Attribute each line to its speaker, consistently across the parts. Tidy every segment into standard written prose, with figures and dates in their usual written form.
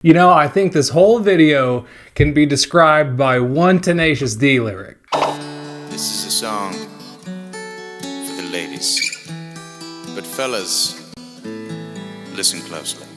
Speaker 1: You know, I think this whole video can be described by one Tenacious D lyric.
Speaker 2: This is a song for the ladies. But fellas, listen closely.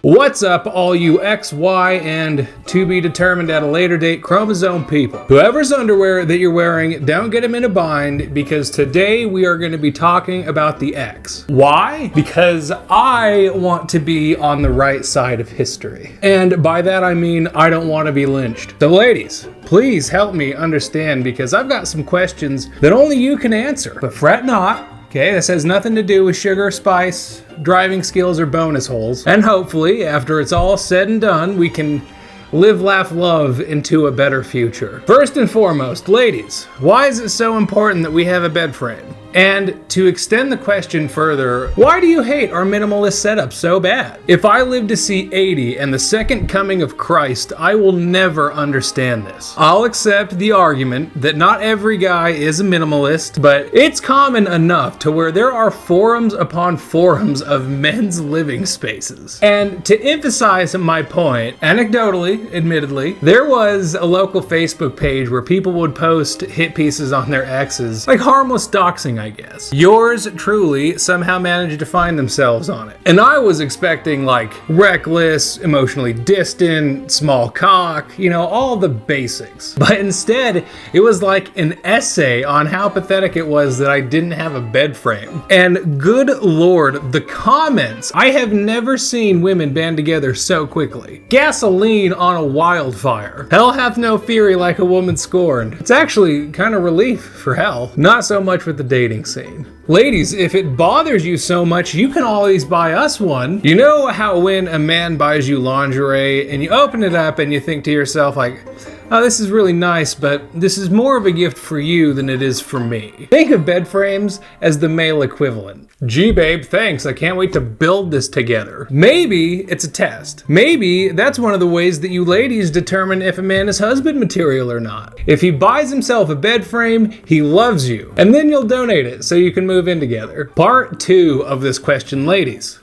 Speaker 1: What's up, all you X, Y, and to be determined at a later date chromosome people? Whoever's underwear that you're wearing, don't get them in a bind, because today we are going to be talking about the X. Why? Because I want to be on the right side of history. And by that I mean I don't want to be lynched. So ladies, please help me understand, because I've got some questions that only you can answer. But fret not. Okay, this has nothing to do with sugar, spice, driving skills, or bonus holes. And hopefully, after it's all said and done, we can live, laugh, love into a better future. First and foremost, ladies, why is it so important that we have a bed frame? And to extend the question further, why do you hate our minimalist setup so bad? If I live to see 80 and the second coming of Christ, I will never understand this. I'll accept the argument that not every guy is a minimalist, but it's common enough to where there are forums upon forums of men's living spaces. And to emphasize my point, anecdotally, admittedly, there was a local Facebook page where people would post hit pieces on their exes, like harmless doxing, I guess. Yours truly somehow managed to find themselves on it. And I was expecting like reckless, emotionally distant, small cock, you know, all the basics. But instead, it was like an essay on how pathetic it was that I didn't have a bed frame. And good Lord, the comments. I have never seen women band together so quickly. Gasoline on a wildfire. Hell hath no fury like a woman scorned. It's actually kind of relief for hell. Not so much with the dating scene. Ladies, if it bothers you so much, you can always buy us one. You know how when a man buys you lingerie and you open it up and you think to yourself like, oh, this is really nice, but this is more of a gift for you than it is for me. Think of bed frames as the male equivalent. Gee, babe, thanks. I can't wait to build this together. Maybe it's a test. Maybe that's one of the ways that you ladies determine if a man is husband material or not. If he buys himself a bed frame, he loves you. And then you'll donate it so you can move in together. Part 2 of this question, ladies.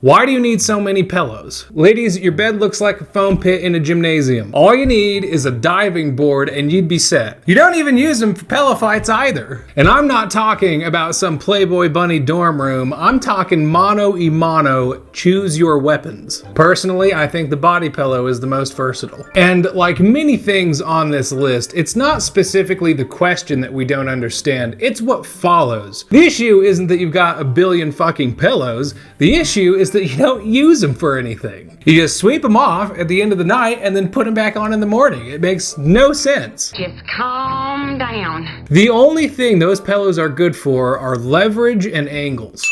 Speaker 1: Why do you need so many pillows? Ladies, your bed looks like a foam pit in a gymnasium. All you need is a diving board and you'd be set. You don't even use them for pillow fights either. And I'm not talking about some Playboy Bunny dorm room. I'm talking mano y mano, choose your weapons. Personally, I think the body pillow is the most versatile. And like many things on this list, it's not specifically the question that we don't understand, it's what follows. The issue isn't that you've got a billion fucking pillows. The issue is that you don't use them for anything. You just sweep them off at the end of the night and then put them back on in the morning. It makes no sense.
Speaker 3: Just calm down. The
Speaker 1: only thing those pillows are good for are leverage and angles.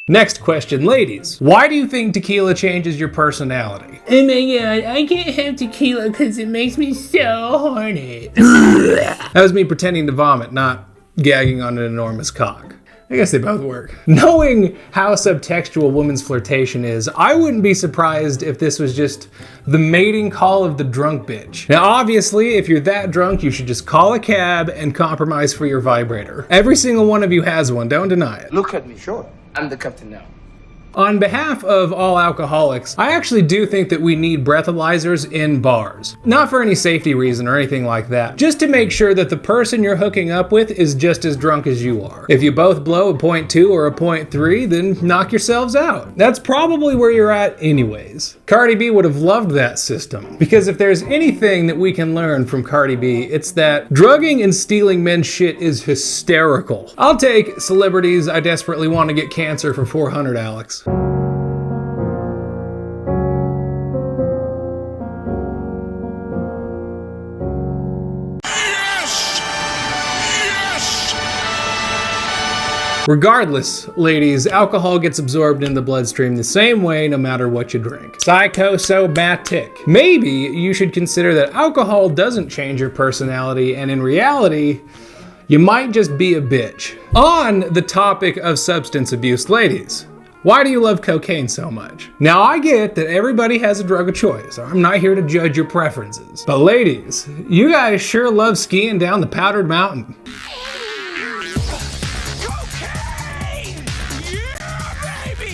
Speaker 1: Next question, ladies. Why do you think tequila changes your personality?
Speaker 4: Oh my god, I can't have tequila because it makes me so horny. That
Speaker 1: was me pretending to vomit, not gagging on an enormous cock. I guess they both work. Knowing how subtextual women's flirtation is, I wouldn't be surprised if this was just the mating call of the drunk bitch. Now obviously, if you're that drunk, you should just call a cab and compromise for your vibrator. Every single one of you has one, don't deny it.
Speaker 5: Look at me, sure. I'm the captain now.
Speaker 1: On behalf of all alcoholics, I actually do think that we need breathalyzers in bars. Not for any safety reason or anything like that. Just to make sure that the person you're hooking up with is just as drunk as you are. If you both blow a 0.2 or a 0.3, then knock yourselves out. That's probably where you're at anyways. Cardi B would have loved that system. Because if there's anything that we can learn from Cardi B, it's that drugging and stealing men's shit is hysterical. I'll take celebrities I desperately want to get cancer for 400, Alex. Regardless, ladies, alcohol gets absorbed in the bloodstream the same way no matter what you drink. Psychosomatic. Maybe you should consider that alcohol doesn't change your personality, and in reality, you might just be a bitch. On the topic of substance abuse, ladies, Why do you love cocaine so much? Now, I get that everybody has a drug of choice. I'm not here to judge your preferences. But ladies, you guys sure love skiing down the Powdered Mountain.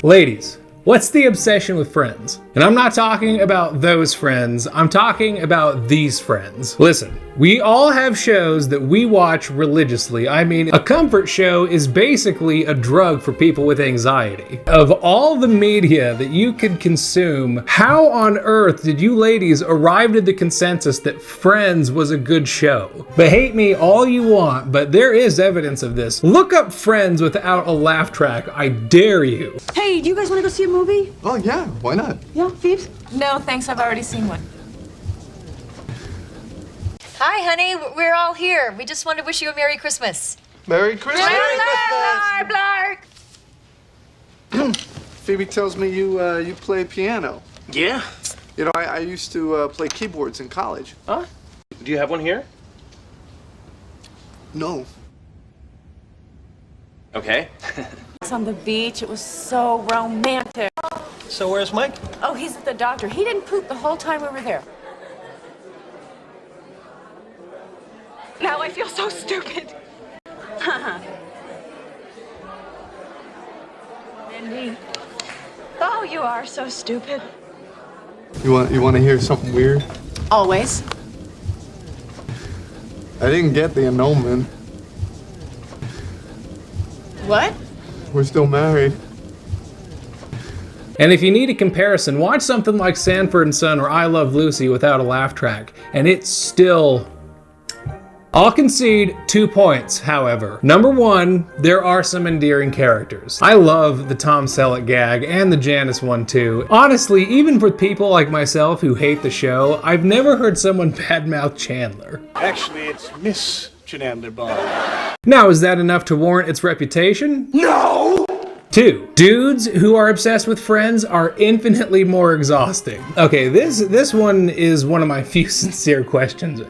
Speaker 1: Ladies, what's the obsession with Friends? And I'm not talking about those friends, I'm talking about these friends. Listen, we all have shows that we watch religiously. I mean, a comfort show is basically a drug for people with anxiety. Of all the media that you could consume, how on earth did you ladies arrive at the consensus that Friends was a good show? But hate me all you want, but there is evidence of this. Look up Friends without a laugh track, I dare you.
Speaker 6: Hey, do you guys want to go see a movie?
Speaker 7: Oh, yeah, why not?
Speaker 6: Yeah, Phoebes?
Speaker 8: No, thanks. I've already seen one.
Speaker 9: Hi, honey. We're all here. We just wanted to wish you a Merry Christmas.
Speaker 7: Merry Christmas!
Speaker 9: Blark, Blark.
Speaker 7: Phoebe tells me you play piano.
Speaker 10: Yeah.
Speaker 7: You know, I used to play keyboards in college.
Speaker 10: Huh? Do you have one here?
Speaker 7: No.
Speaker 10: Okay.
Speaker 8: It's on the beach. It was so romantic.
Speaker 10: So where's Mike?
Speaker 8: Oh, he's at the doctor. He didn't poop the whole time we were there.
Speaker 6: Now I feel so stupid. Mindy. Oh, you are so stupid.
Speaker 7: You want to hear something weird?
Speaker 8: Always.
Speaker 7: I didn't get the annulment.
Speaker 8: What?
Speaker 7: We're still married.
Speaker 1: And if you need a comparison, watch something like Sanford & Son or I Love Lucy without a laugh track, and it's still... I'll concede 2 points, however. Number one, there are some endearing characters. I love the Tom Selleck gag and the Janice one too. Honestly, even for people like myself who hate the show, I've never heard someone badmouth Chandler.
Speaker 10: Actually, it's Miss Chandler Bond.
Speaker 1: Now, is that enough to warrant its reputation? No! 2. Dudes who are obsessed with Friends are infinitely more exhausting. Okay, this one is one of my few sincere questions.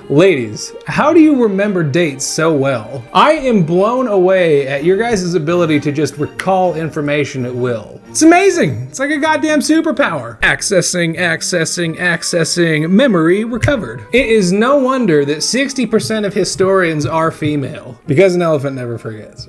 Speaker 1: Ladies, how do you remember dates so well? I am blown away at your guys' ability to just recall information at will. It's amazing. It's like a goddamn superpower. Accessing, memory recovered. It is no wonder that 60% of historians are female, because an elephant never forgets.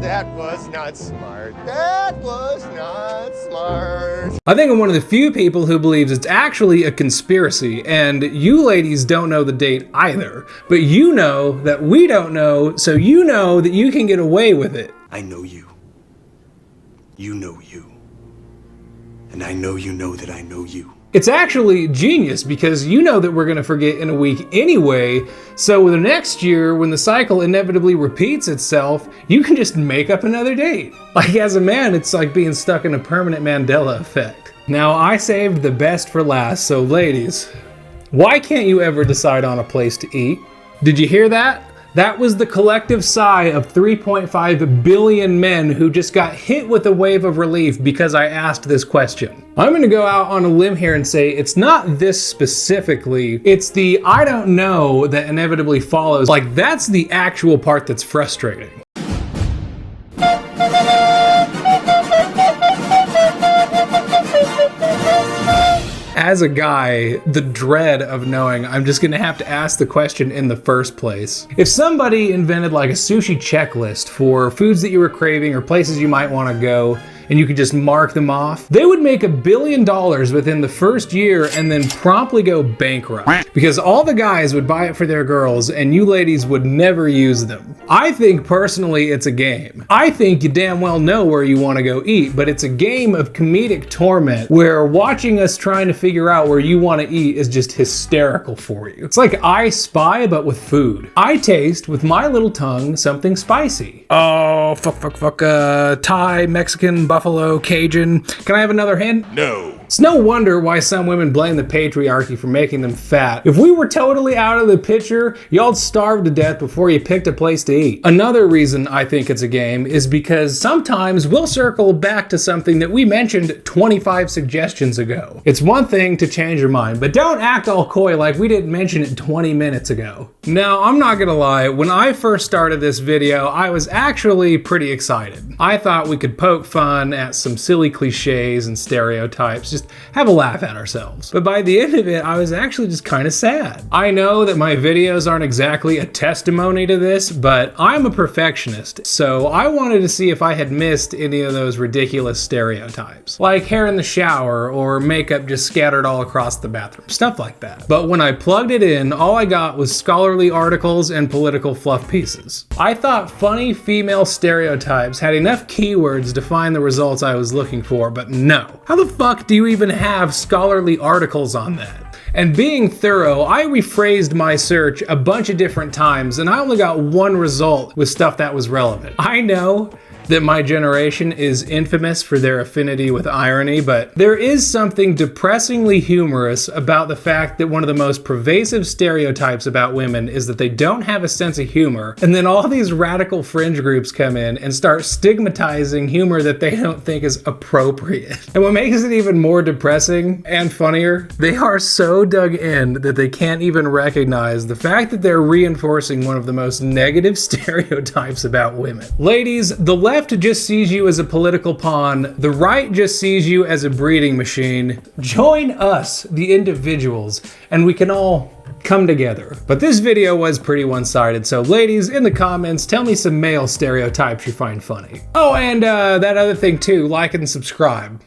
Speaker 5: That was not smart. That was not smart.
Speaker 1: I think I'm one of the few people who believes it's actually a conspiracy, and you ladies don't know the date either. But you know that we don't know, so you know that you can get away with it.
Speaker 11: I know you. You know you. And I know you know that I know you.
Speaker 1: It's actually genius because you know that we're going to forget in a week anyway, so the next year when the cycle inevitably repeats itself, you can just make up another date. Like as a man, it's like being stuck in a permanent Mandela effect. Now I saved the best for last, so ladies, why can't you ever decide on a place to eat? Did you hear that? That was the collective sigh of 3.5 billion men who just got hit with a wave of relief because I asked this question. I'm gonna go out on a limb here and say it's not this specifically, it's the I don't know that inevitably follows. Like that's the actual part that's frustrating. As a guy, the dread of knowing I'm just gonna have to ask the question in the first place. If somebody invented like a sushi checklist for foods that you were craving or places you might wanna go, and you could just mark them off, they would make $1 billion within the first year and then promptly go bankrupt. Because all the guys would buy it for their girls and you ladies would never use them. I think personally it's a game. I think you damn well know where you want to go eat, but it's a game of comedic torment where watching us trying to figure out where you want to eat is just hysterical for you. It's like I Spy but with food. I taste with my little tongue something spicy. Oh, fuck, Thai, Mexican, Buffalo, Cajun. Can I have another hint?
Speaker 11: No.
Speaker 1: It's no wonder why some women blame the patriarchy for making them fat. If we were totally out of the picture, y'all'd starve to death before you picked a place to eat. Another reason I think it's a game is because sometimes we'll circle back to something that we mentioned 25 suggestions ago. It's one thing to change your mind, but don't act all coy like we didn't mention it 20 minutes ago. Now, I'm not gonna lie, when I first started this video, I was actually pretty excited. I thought we could poke fun at some silly cliches and stereotypes, just have a laugh at ourselves. But by the end of it, I was actually just kind of sad. I know that my videos aren't exactly a testimony to this, but I'm a perfectionist, so I wanted to see if I had missed any of those ridiculous stereotypes, like hair in the shower or makeup just scattered all across the bathroom, stuff like that. But when I plugged it in, all I got was scholarly articles and political fluff pieces. I thought funny female stereotypes had enough keywords to find the results I was looking for, but no. How the fuck do you even have scholarly articles on that? And being thorough, I rephrased my search a bunch of different times and I only got one result with stuff that was relevant. I know that my generation is infamous for their affinity with irony, but there is something depressingly humorous about the fact that one of the most pervasive stereotypes about women is that they don't have a sense of humor, and then all these radical fringe groups come in and start stigmatizing humor that they don't think is appropriate. And what makes it even more depressing and funnier, they are so dug in that they can't even recognize the fact that they're reinforcing one of the most negative stereotypes about women. Ladies, the left just sees you as a political pawn, the right just sees you as a breeding machine. Join us, the individuals, and we can all come together. But this video was pretty one-sided, so ladies, in the comments, tell me some male stereotypes you find funny. Oh, and that other thing too, like and subscribe.